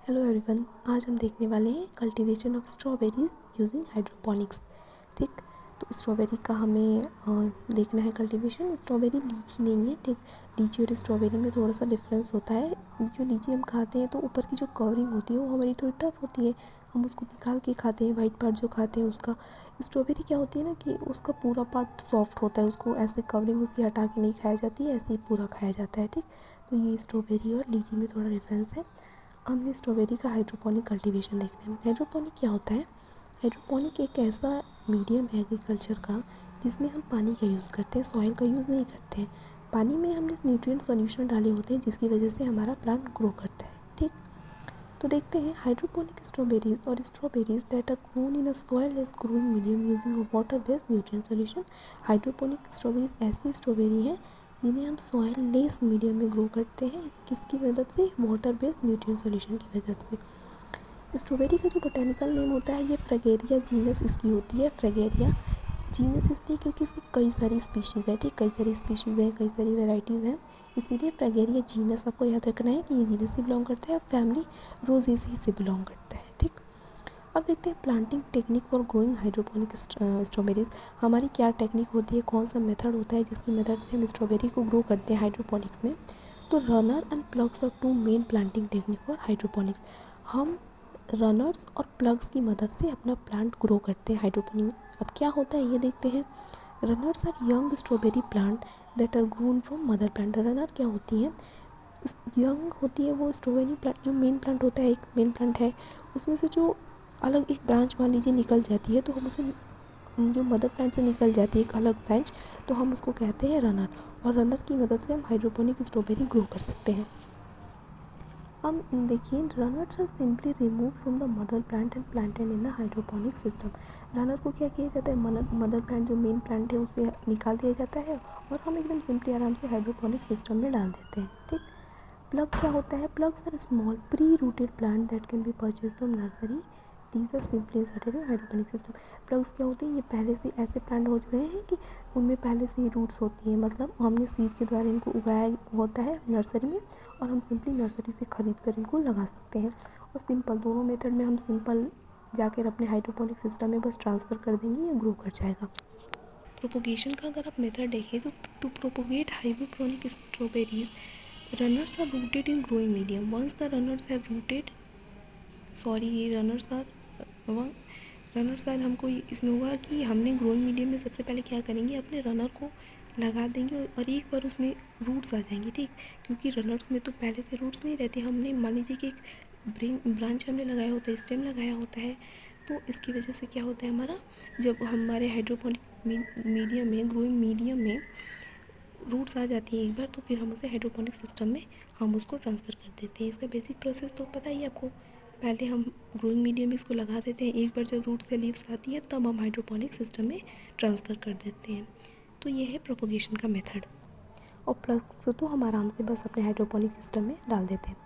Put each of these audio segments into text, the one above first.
Hello everyone, आज हम देखने वाले हैं cultivation of strawberry using hydroponics. ठीक, तो स्ट्रॉबेरी का हमें देखना है कल्टीवेशन। स्ट्रॉबेरी लीची नहीं है, ठीक। लीची और स्ट्रॉबेरी में थोड़ा सा डिफरेंस होता है। जो लीची हम खाते हैं तो ऊपर की जो कवरिंग होती है वो हमारी थोड़ी टफ होती है, हम उसको निकाल के खाते हैं, वाइट पार्ट जो खाते हैं उसका। स्ट्रॉबेरी क्या होती है ना कि उसका पूरा पार्ट सॉफ्ट होता है, उसको ऐसे कवरिंग उसकी हटा के नहीं खाया जाती है, ऐसे ही पूरा खाया जाता है। ठीक, तो ये स्ट्रॉबेरी और लीची में थोड़ा डिफरेंस है। हमने स्ट्रॉबेरी का हाइड्रोपोनिक कल्टीवेशन देखना है। हाइड्रोपोनिक क्या होता है? हाइड्रोपोनिक एक ऐसा मीडियम है एग्रीकल्चर का जिसमें हम पानी का यूज़ करते हैं, सॉइल का यूज़ नहीं करते हैं। पानी में हमने न्यूट्रिएंट सॉल्यूशन डाले होते हैं जिसकी वजह से हमारा प्लांट ग्रो करता है। ठीक, तो देखते हैं हाइड्रोपोनिक स्ट्रॉबेरीज और strawberries that are grown in a soilless growing medium using water based nutrient solution. Hydroponic strawberries ऐसी स्ट्रॉबेरी हैं जिन्हें हम सॉइल लेस मीडियम में ग्रो करते हैं, किसकी मदद से? वाटर बेस्ड न्यूट्रिएंट सॉल्यूशन की मदद से। स्ट्रॉबेरी का जो बोटेनिकल नेम होता है ये फ्रैगेरिया जीनस इसकी होती है। फ्रैगेरिया जीनस इसलिए क्योंकि इसकी कई सारी स्पीशीज़ है। ठीक, कई सारी स्पीशीज़ हैं, कई सारी वेराइटीज़ हैं, इसीलिए फ्रैगेरिया जीनस आपको याद रखना है कि ये जीनस से बिलोंग करता है, फैमिली रोजेसी से बिलोंग करता है। ठीक, अब देखते हैं planting technique for growing hydroponic strawberries. हमारी क्या टेक्निक होती है, कौन सा मेथड होता है जिसकी मेथड से हम स्ट्रॉबेरी को ग्रो करते हैं हाइड्रोपोनिक्स में? तो runner and plugs are two main planting technique for hydroponics. हम रनर्स और प्लग्स की मदद से अपना प्लांट ग्रो करते हैं हाइड्रोपोनिक में। अब क्या होता है ये देखते हैं। Runners are young strawberry plant that are grown from mother plant. Runner क्या होती हैं? यंग होती है वो स्ट्रॉबेरी प्लांट, जो मेन प्लांट होता है, एक मेन प्लांट है, उसमें से जो अलग एक ब्रांच मान लीजिए निकल जाती है, तो हम उसे, जो मदर प्लांट से निकल जाती है एक अलग ब्रांच, तो हम उसको कहते हैं रनर। और रनर की मदद से हम हाइड्रोपोनिक स्ट्रॉबेरी ग्रो कर सकते हैं। हम देखिए, runners are simply remove from the mother plant and planted in the hydroponic system. Runner को क्या किया जाता है? मदर प्लांट जो मेन प्लांट है उसे निकाल दिया जाता है और हम एकदम सिंपली आराम से हाइड्रोपोनिक सिस्टम में डाल देते हैं। ठीक, प्लग क्या होता है? Plugs are small pre rooted plant that can be purchase from nursery. These are simply inserted in hydroponic system. Plugs क्या होते हैं? ये पहले से ऐसे प्लांट हो गए हैं कि उनमें पहले से ही रूट्स होती हैं, मतलब हमने सीड के द्वारा इनको उगाया होता है नर्सरी में, और हम सिंपली नर्सरी से ख़रीद कर इनको लगा सकते हैं। और सिंपल, दोनों मेथड में हम सिंपल जाकर अपने हाइड्रोपोनिक सिस्टम में बस ट्रांसफ़र कर देंगे, या ग्रो कर जाएगा। प्रोपोगेशन का अगर आप मेथड देखें तो to propagate hydroponic strawberries, runners are rooted in growing medium. Once the runners have rooted, ये रनर्स आर हमको इसमें हुआ कि हमने ग्रोइंग मीडियम में सबसे पहले क्या करेंगे, अपने रनर को लगा देंगे और एक बार उसमें रूट्स आ जाएंगे। ठीक, क्योंकि रनर्स में तो पहले से रूट्स नहीं रहते। हमने मान लीजिए कि एक ब्रांच हमने लगाया होता है, स्टेम लगाया होता है, तो इसकी वजह से क्या होता है, हमारा जब हमारे हाइड्रोपोनिक मीडियम में, ग्रोइंग मीडियम में रूट्स आ जाती है एक बार, तो फिर हम उसे हाइड्रोपोनिक सिस्टम में हम उसको ट्रांसफ़र कर देते हैं। इसका बेसिक प्रोसेस तो पता ही है आपको। पहले हम ग्रोइंग मीडियम में इसको लगा देते हैं, एक बार जब रूट्स से लीव्स आती है तब हम हाइड्रोपोनिक सिस्टम में ट्रांसफ़र कर देते हैं। तो ये है प्रोपोगेशन का मेथड। और प्लस तो हम आराम से बस अपने हाइड्रोपोनिक सिस्टम में डाल देते हैं।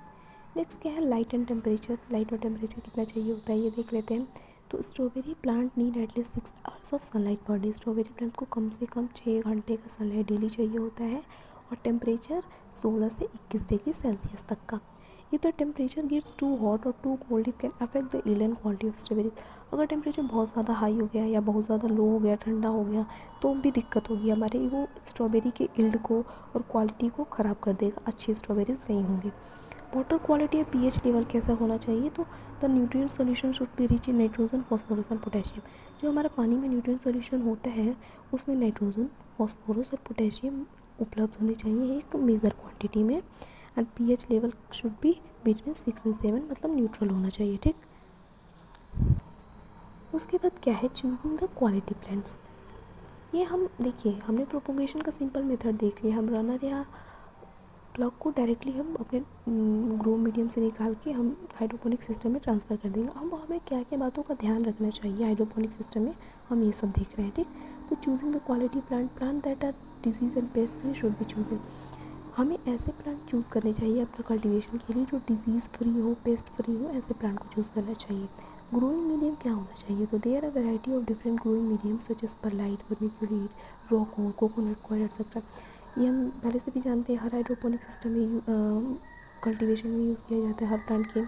नेक्स्ट क्या है? Light and temperature. लाइट और टेम्परेचर कितना चाहिए होता है ये देख लेते हैं। तो strawberry plant need at least 6 hours of sunlight per day. Strawberry plant को कम से कम 6 घंटे का सनलाइट डेली चाहिए होता है, और टेम्परेचर 16 से 21 डिग्री सेल्सियस तक का। If the temperature gets too hot और too cold it can affect the yield and quality of strawberry. अगर टेम्परेचर बहुत ज़्यादा हाई हो गया या बहुत ज़्यादा लो हो गया, ठंडा हो गया, तो भी दिक्कत होगी हमारे, वो स्ट्रॉबेरी के यील्ड को और क्वालिटी को ख़राब कर देगा, अच्छी स्ट्रॉबेरीज नहीं होंगी। वाटर क्वालिटी और पीएच लेवल कैसा होना चाहिए? तो the nutrient solution should be rich in nitrogen, phosphorus and potassium. जो हमारा पानी में न्यूट्रिएंट सॉल्यूशन होता है उसमें नाइट्रोजन, फॉस्फोरस और पोटेशियम उपलब्ध होने चाहिए एक मेजर क्वांटिटी में। And pH level should be between 6 and 7, मतलब न्यूट्रल होना चाहिए। ठीक, उसके बाद क्या है? Choosing the quality plants. ये हम देखिए, हमने प्रोपोगेशन का सिंपल मेथड देख लिया। हम रनर या प्लग को डायरेक्टली हम अपने ग्रो मीडियम से निकाल के हम हाइड्रोपोनिक सिस्टम में ट्रांसफ़र कर देंगे। अब हमें क्या क्या बातों का ध्यान रखना चाहिए हाइड्रोपोनिक सिस्टम में, हम ये सब देख रहे हैं। ठीक, तो choosing the quality plant that are disease and pest free should be chosen. हमें ऐसे प्लांट चूज़ करने चाहिए अपना कल्टीवेशन के लिए जो डिजीज़ फ्री हो, पेस्ट फ्री हो, ऐसे प्लांट को चूज़ करना चाहिए। ग्रोइंग मीडियम क्या होना चाहिए? तो there are variety of different growing medium such as perlite, vermiculite, rock wool, coconut coir etcetera. ये हम पहले से भी जानते हैं, हर हाइड्रोपोनिक सिस्टम में कल्टीवेशन में यूज़ किया जाता है हर प्लांट के।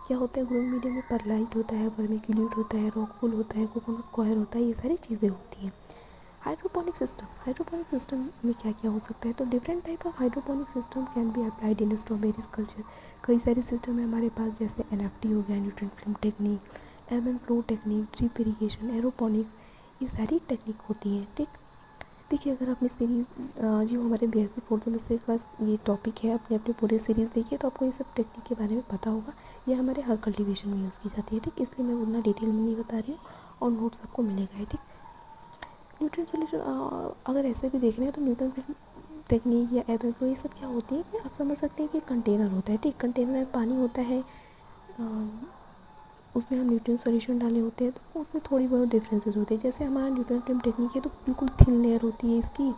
क्या होता है ग्रोइंग मीडियम में, परलाइट होता है, वर्मिक्यूलेट होता है, रॉकवूल होता है, कोकोनट कॉयर होता है, ये सारी चीज़ें होती हैं। हाइड्रोपोनिक सिस्टम में क्या क्या हो सकता है, तो different type of hydroponic system can be applied in strawberries culture. कई सारे सिस्टम है हमारे पास, जैसे एनएफटी हो गया, न्यूट्रिएंट फिल्म टेक्निक, एब and flow technique, drip irrigation, aeroponics, ये सारी टेक्निक होती हैं। ठीक, देखिए अगर आपने सीरीज़ जो हमारे BSc फोर्थ सेमेस्टर का ये टॉपिक है, अपने अपने पूरे सीरीज़ देखिए तो आपको ये सब टेक्निक के बारे में पता होगा। ये हमारे हर कल्टीवेशन में यूज़ की जाती है। ठीक, इसलिए मैं उतना डिटेल में नहीं बता रही हूँ और नोट्स आपको मिलेगा। ठीक, न्यूट्रिएंट सोल्यूशन अगर ऐसे भी देख रहे हैं तो न्यूट्रिएंट टेक्निक या एब एंड फ्लो, ये सब क्या होती है कि आप समझ सकते हैं कि कंटेनर होता है। ठीक, कंटेनर में पानी होता है, उसमें हम न्यूट्रिएंट सॉल्यूशन डाले होते हैं, तो उसमें थोड़ी बहुत डिफरेंसेस होते हैं। जैसे हमारा न्यूट्रिएंट फिल्म टेक्निक है तो बिल्कुल थिन लेयर होती है, इसकी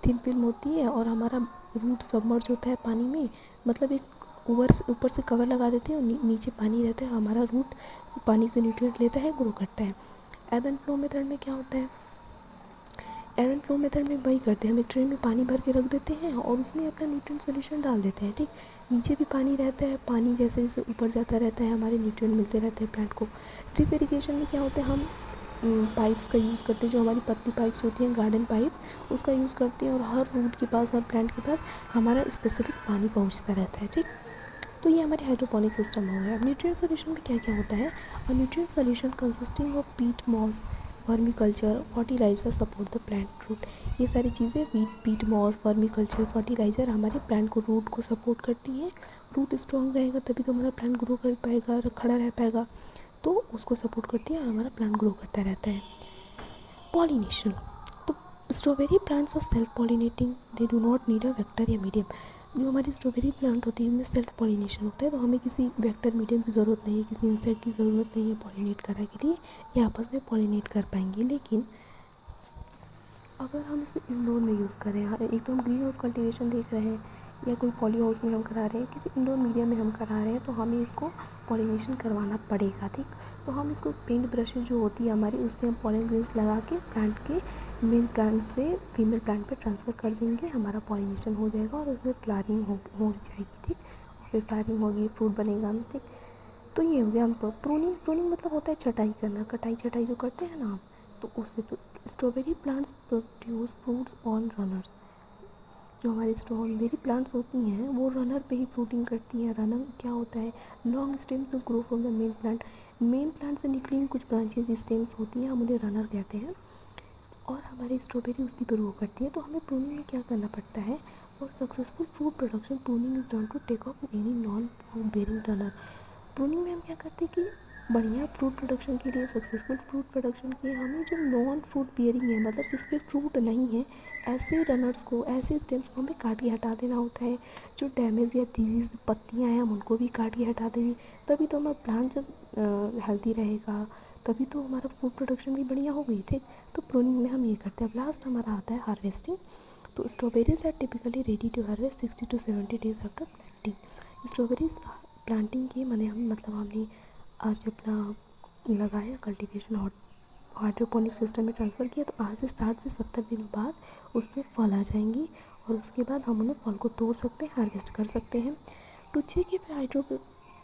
थिन फिल्म होती है, और हमारा रूट सबमर्ज होता है पानी में, मतलब एक ऊपर से कवर लगा देते हैं और नीचे पानी रहता है, हमारा रूट पानी से न्यूट्रिएंट लेता है, ग्रो करता है। एब एंड फ्लो मेथड में क्या होता है, एब एंड फ्लो मेथड में वही करते हैं, हम एक ट्रे में पानी भर के रख देते हैं और उसमें अपना न्यूट्रिएंट सॉल्यूशन डाल देते हैं। ठीक, नीचे भी पानी रहता है, पानी जैसे जैसे ऊपर जाता रहता है, हमारे न्यूट्रिएंट मिलते रहते हैं प्लांट को। ड्रिप इरिगेशन में क्या होता है, हम पाइप्स का यूज़ करते हैं, जो हमारी पतली पाइप्स होती हैं, गार्डन पाइप्स, उसका यूज़ करते हैं और हर रूट के पास, हर प्लांट के पास हमारा स्पेसिफिक पानी पहुँचता रहता है। ठीक, तो ये हमारे हाइड्रोपोनिक सिस्टम हो गया। अब न्यूट्रिएंट सॉल्यूशन में क्या क्या होता है, और nutrient solution consisting of peat, moss, vermiculture, fertiliser support the plant root. ये सारी चीज़ें peat, moss, vermiculture, fertiliser हमारे प्लांट को, रूट को सपोर्ट करती हैं। रूट स्ट्रॉन्ग रहेगा तभी तो हमारा प्लांट ग्रो कर पाएगा, खड़ा रह पाएगा, तो उसको सपोर्ट करती है और हमारा प्लांट ग्रो करता रहता है। पॉलिनेशन, तो strawberry plants are self pollinating, they do not need a vector या मीडियम। जो हमारी स्ट्रॉबेरी प्लांट होती है इनमें सेल्फ पॉलिनेशन होता है, तो हमें किसी वेक्टर मीडियम की ज़रूरत नहीं है, किसी इंसेक्ट की ज़रूरत नहीं है पॉलिनेट करने के लिए, ये आपस में पॉलिनेट कर पाएंगे। लेकिन अगर हम इसे इंडोर में यूज़ करें, एक तो हम ग्रीन हाउस कल्टिवेशन देख रहे हैं या कोई पॉली हाउस में हम करा रहे हैं, किसी इंडोर मीडियम में हम करा रहे हैं, तो हमें इसको पॉलिनेशन करवाना पड़ेगा। ठीक, तो हम इसको पेंट ब्रशेज जो होती है हमारी, उसमें हम पॉलिन ग्रेन्स लगा के प्लांट के मेल प्लांट से फीमेल प्लांट पे ट्रांसफ़र कर देंगे, हमारा पॉलिनेशन हो जाएगा और उसमें फ्लावरिंग हो जाएगी। ठीक, फिर फ्लावरिंग होगी, फ्रूट बनेगा। ठीक, तो ये हो गया हम प्रूनिंग मतलब होता है छटाई करना, छटाई जो करते हैं ना, तो उससे तो strawberry plants produce fruits on runners. जो हमारी स्ट्रॉबेरी प्लांट्स होती हैं वो रनर पे ही फ्रूटिंग करती हैं। रनर क्या होता है, long stem to grow from the main plant से निकली कुछ ब्रांचेज स्टेम्स होती हैं, हम उन्हें रनर कहते हैं, और हमारी स्ट्रॉबेरी उसी पर ग्रो करती है। तो हमें प्रूनिंग में क्या करना पड़ता है, और successful fruit production pruning is done to take off any non fruit bearing runner. Pruning में हम क्या करते हैं कि बढ़िया फ्रूट प्रोडक्शन के लिए, सक्सेसफुल फ्रूट प्रोडक्शन के लिए हमें जो नॉन फ्रूट बियरिंग है, मतलब जिसपे फ्रूट नहीं है, ऐसे रनर्स को, ऐसे स्टेम्स को हमें काट के हटा देना होता है। जो डैमेज या डिजीज पत्तियाँ हैं हम उनको भी काट के हटा देंगे, तभी तो हमारा प्लांट जब हेल्दी रहेगा, तभी तो हमारा फूड प्रोडक्शन भी बढ़िया होगी। ठीक, तो प्रूनिंग में हम ये करते हैं। लास्ट हमारा आता है हार्वेस्टिंग। तो strawberries are typically ready to harvest 60 to 70 days after planting. Strawberries planting की मतलब हमने आज अपना लगाया कल्टीवेशन हाइड्रोपोनिक सिस्टम में ट्रांसफ़र किया, तो आज से 60 से 70 दिन बाद उसमें फल आ जाएंगी और उसके बाद हम उन्हें फल को तोड़ सकते हैं, हार्वेस्ट कर सकते हैं। To check if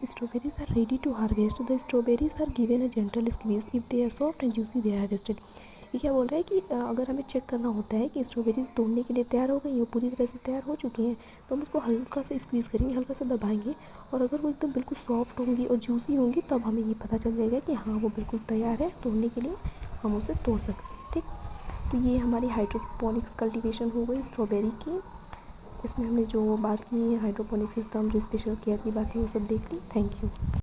strawberries are ready to harvest, the strawberries are given a gentle squeeze. If they are soft and juicy, they are harvested. ये क्या बोल रहा है कि अगर हमें चेक करना होता है कि स्ट्रॉबेरीज तोड़ने के लिए तैयार हो गई, वो पूरी तरह से तैयार हो चुकी हैं, तो हम उसको हल्का से स्क्वीज़ करेंगे, हल्का से दबाएंगे, और अगर वो एकदम बिल्कुल सॉफ्ट होंगी और जूसी होंगी, तब हमें ये पता चल जाएगा कि हाँ वो बिल्कुल तैयार है तोड़ने के लिए, हम उसे तोड़ सकते हैं। ठीक, तो ये हमारी हाइड्रोपोनिक्स कल्टीवेशन हो गई स्ट्रॉबेरी की। इसमें हमने जो बात की हाइड्रोपोनिक सिस्टम, जो स्पेशल केयर की बात है, वो सब देख ली। Thank you.